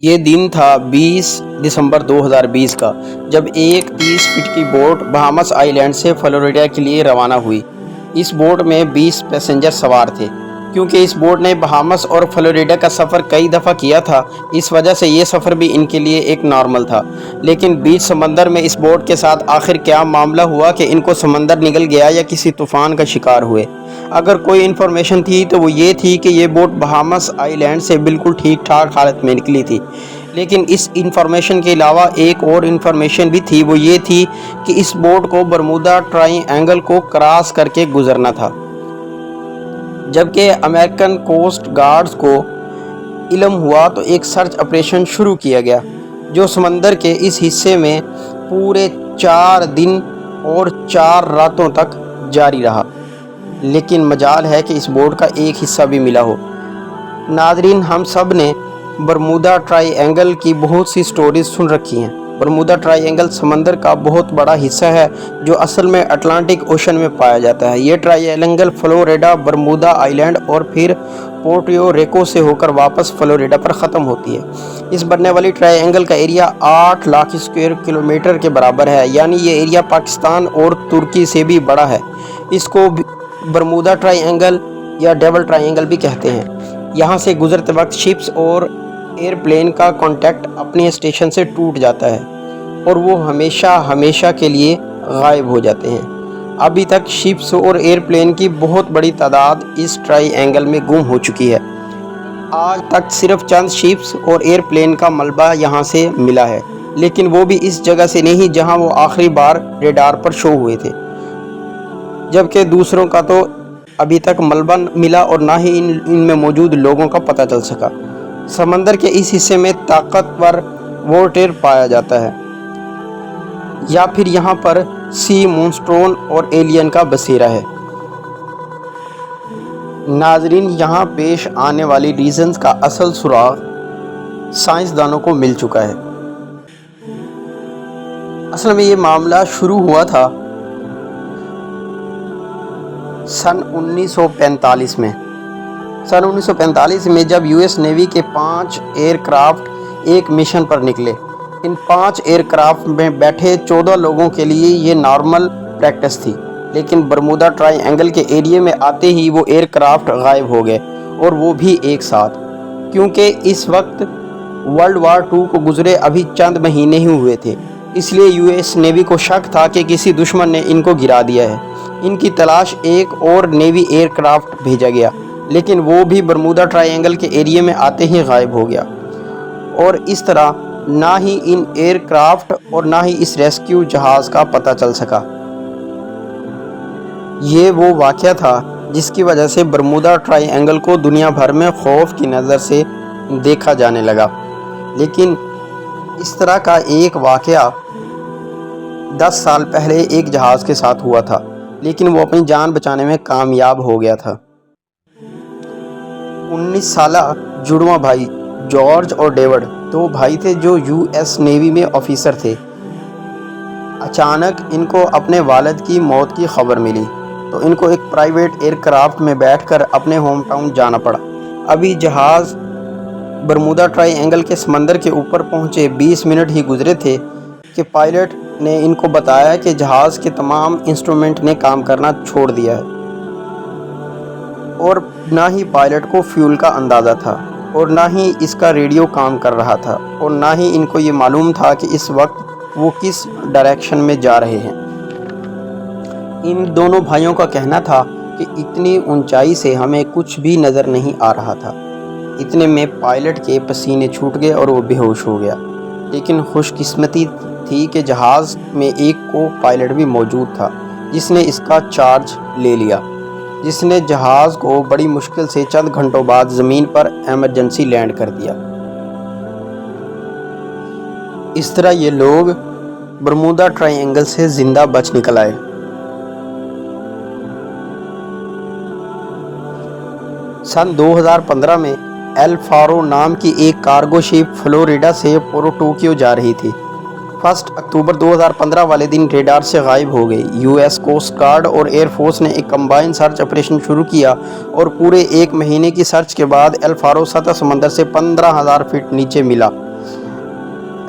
یہ دن تھا 20 دسمبر 2020 کا، جب ایک 30 فٹ کی بوٹ بہامس آئی لینڈ سے فلوریڈا کے لیے روانہ ہوئی۔ اس بوٹ میں 20 پیسنجر سوار تھے۔ کیونکہ اس بوٹ نے بہامس اور فلوریڈا کا سفر کئی دفعہ کیا تھا، اس وجہ سے یہ سفر بھی ان کے لیے ایک نارمل تھا۔ لیکن بیچ سمندر میں اس بوٹ کے ساتھ آخر کیا معاملہ ہوا کہ ان کو سمندر نگل گیا یا کسی طوفان کا شکار ہوئے؟ اگر کوئی انفارمیشن تھی تو وہ یہ تھی کہ یہ بوٹ بہامس آئی لینڈ سے بالکل ٹھیک ٹھاک حالت میں نکلی تھی۔ لیکن اس انفارمیشن کے علاوہ ایک اور انفارمیشن بھی تھی، وہ یہ تھی کہ اس بوٹ کو برمودا ٹرائی اینگل کو کراس کر کے گزرنا تھا۔ جبکہ امریکن کوسٹ گارڈز کو علم ہوا تو ایک سرچ آپریشن شروع کیا گیا، جو سمندر کے اس حصے میں پورے 4 دن اور 4 راتوں تک جاری رہا۔ لیکن مجال ہے کہ اس بوٹ کا ایک حصہ بھی ملا ہو۔ ناظرین، ہم سب نے برمودا ٹرائی اینگل کی بہت سی سٹوریز سن رکھی ہیں۔ برمودا ٹرائی اینگل سمندر کا بہت بڑا حصہ ہے جو اصل میں اٹلانٹک اوشن میں پایا جاتا ہے۔ یہ ٹرائی اینگل فلوریڈا، برمودا آئی لینڈ اور پھر پورٹو ریکو سے ہو کر واپس فلوریڈا پر ختم ہوتی ہے۔ اس بننے والی ٹرائی اینگل کا ایریا 8 لاکھ اسکوائر کلومیٹر کے برابر ہے، یعنی یہ ایریا پاکستان اور ترکی سے بھی بڑا ہے۔ اس کو برمودا ٹرائی اینگل یا ڈبل ٹرائی اینگل بھی کہتے ہیں۔ یہاں سے گزرتے وقت شپس اور ایئر پلین کا کانٹیکٹ اپنی اسٹیشن سے ٹوٹ جاتا ہے اور وہ ہمیشہ کے لیے غائب ہو جاتے ہیں۔ ابھی تک شپس اور ایئر پلین کی بہت بڑی تعداد اس ٹرائی اینگل میں گم ہو چکی ہے۔ آج تک صرف چند شپس اور ایئر پلین کا ملبہ یہاں سے ملا ہے، لیکن وہ بھی اس جگہ سے نہیں جہاں وہ آخری بار ریڈار پر شو ہوئے تھے۔ جبکہ دوسروں کا تو ابھی تک ملبہ ملا اور نہ ہی ان میں موجود لوگوں کا پتہ چل سکا۔ سمندر کے اس حصے میں طاقتور وارٹر پایا جاتا ہے یا پھر یہاں پر سی مونسٹرون اور ایلین کا بسیرا ہے۔ ناظرین، یہاں پیش آنے والی ریزنز کا اصل سراغ سائنسدانوں کو مل چکا ہے۔ اصل میں یہ معاملہ شروع ہوا تھا سن 1945 میں۔ سن 1945 میں جب یو ایس نیوی کے 5 ایئر کرافٹ ایک مشن پر نکلے۔ ان 5 ایئر کرافٹ میں بیٹھے 14 لوگوں کے لیے یہ نارمل پریکٹس تھی، لیکن برمودا ٹرائی اینگل کے ایریے میں آتے ہی وہ ایئر کرافٹ غائب ہو گئے، اور وہ بھی ایک ساتھ۔ کیونکہ اس وقت ورلڈ وار 2 کو گزرے ابھی چند مہینے ہی ہوئے تھے، اس لیے یو ایس نیوی کو شک تھا کہ کسی دشمن نے ان کو گرا دیا ہے۔ ان کی تلاش ایک اور نیوی ایئر کرافٹ بھیجا گیا، لیکن وہ بھی برمودا ٹرائی اینگل کے ایریے میں آتے ہی غائب ہو گیا، اور اس طرح نہ ہی ان ایئر کرافٹ اور نہ ہی اس ریسکیو جہاز کا پتہ چل سکا۔ یہ وہ واقعہ تھا جس کی وجہ سے برمودا ٹرائی اینگل کو دنیا بھر میں خوف کی نظر سے دیکھا جانے لگا۔ لیکن اس طرح کا ایک واقعہ 10 سال پہلے ایک جہاز کے ساتھ ہوا تھا، لیکن وہ اپنی جان بچانے میں کامیاب ہو گیا تھا۔ 19 سالہ جڑواں بھائی جارج اور ڈیوڈ 2 بھائی تھے جو یو ایس نیوی میں آفیسر تھے۔ اچانک ان کو اپنے والد کی موت کی خبر ملی تو ان کو ایک پرائیویٹ ایئر کرافٹ میں بیٹھ کر اپنے ہوم ٹاؤن جانا پڑا۔ ابھی جہاز برمودا ٹرائی اینگل کے سمندر کے اوپر پہنچے 20 منٹ ہی گزرے تھے کہ پائلٹ نے ان کو بتایا کہ جہاز کے تمام انسٹرومنٹ نے کام کرنا چھوڑ دیا ہے، اور نہ ہی پائلٹ کو فیول کا اندازہ تھا، اور نہ ہی اس کا ریڈیو کام کر رہا تھا، اور نہ ہی ان کو یہ معلوم تھا کہ اس وقت وہ کس ڈائریکشن میں جا رہے ہیں۔ ان دونوں بھائیوں کا کہنا تھا کہ اتنی اونچائی سے ہمیں کچھ بھی نظر نہیں آ رہا تھا۔ اتنے میں پائلٹ کے پسینے چھوٹ گئے اور وہ بے ہوش ہو گیا۔ لیکن خوش قسمتی تھی کہ جہاز میں ایک کو پائلٹ بھی موجود تھا جس نے اس کا چارج لے لیا، جس نے جہاز کو بڑی مشکل سے چند گھنٹوں بعد زمین پر ایمرجنسی لینڈ کر دیا۔ اس طرح یہ لوگ برمودا ٹرائی اینگل سے زندہ بچ نکل آئے۔ سن 2015 میں ایل فارو نام کی ایک کارگو شپ فلوریڈا سے ٹوکیو جا رہی تھی۔ 1 اکتوبر 2015 والے دن ریڈار سے غائب ہو گئی۔ یو ایس کوسٹ گارڈ اور ایئر فورس نے ایک کمبائن سرچ آپریشن شروع کیا اور پورے 1 مہینے کی سرچ کے بعد ایل فارو سطح سمندر سے 15,000 فٹ نیچے ملا۔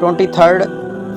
23